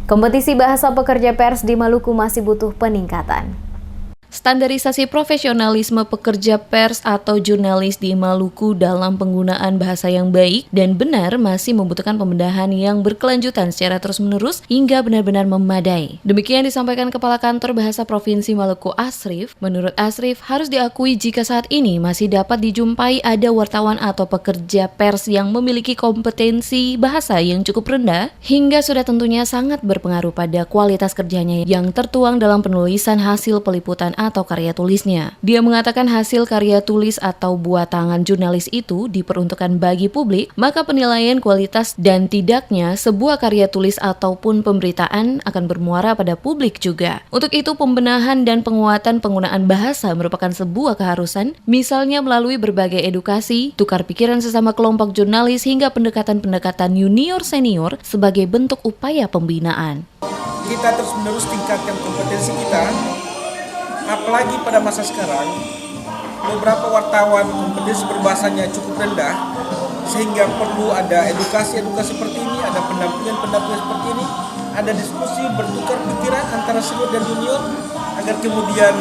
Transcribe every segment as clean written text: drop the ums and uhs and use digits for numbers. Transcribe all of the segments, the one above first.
Kompetisi bahasa pekerja pers di Maluku masih butuh peningkatan. Standarisasi profesionalisme pekerja pers atau jurnalis di Maluku dalam penggunaan bahasa yang baik dan benar masih membutuhkan pembenahan yang berkelanjutan secara terus-menerus hingga benar-benar memadai. Demikian disampaikan Kepala Kantor Bahasa Provinsi Maluku Asrif. Menurut Asrif, harus diakui jika saat ini masih dapat dijumpai ada wartawan atau pekerja pers yang memiliki kompetensi bahasa yang cukup rendah hingga sudah tentunya sangat berpengaruh pada kualitas kerjanya yang tertuang dalam penulisan hasil peliputan atau karya tulisnya. Dia mengatakan hasil karya tulis atau buat tangan jurnalis itu diperuntukkan bagi publik, maka penilaian kualitas dan tidaknya sebuah karya tulis ataupun pemberitaan akan bermuara pada publik juga. Untuk itu, pembenahan dan penguatan penggunaan bahasa merupakan sebuah keharusan, misalnya melalui berbagai edukasi, tukar pikiran sesama kelompok jurnalis hingga pendekatan-pendekatan junior-senior sebagai bentuk upaya pembinaan. Kita terus-menerus tingkatkan kompetensi kita. Apalagi pada masa sekarang, beberapa wartawan kompetensi berbahasanya cukup rendah, sehingga perlu ada edukasi-edukasi seperti ini, ada pendampingan-pendampingan seperti ini, ada diskusi bertukar pikiran antara senior dan junior, agar kemudian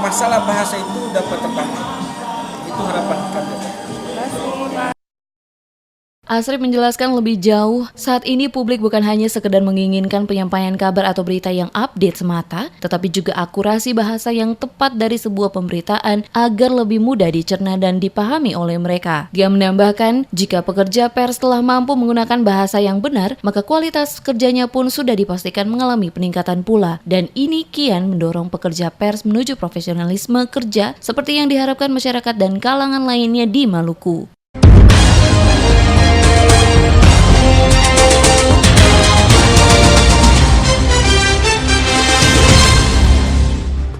masalah bahasa itu dapat tertangani. Itu harapan kami. Asrif menjelaskan lebih jauh, saat ini publik bukan hanya sekedar menginginkan penyampaian kabar atau berita yang update semata, tetapi juga akurasi bahasa yang tepat dari sebuah pemberitaan agar lebih mudah dicerna dan dipahami oleh mereka. Dia menambahkan, jika pekerja pers telah mampu menggunakan bahasa yang benar, maka kualitas kerjanya pun sudah dipastikan mengalami peningkatan pula. Dan ini kian mendorong pekerja pers menuju profesionalisme kerja seperti yang diharapkan masyarakat dan kalangan lainnya di Maluku.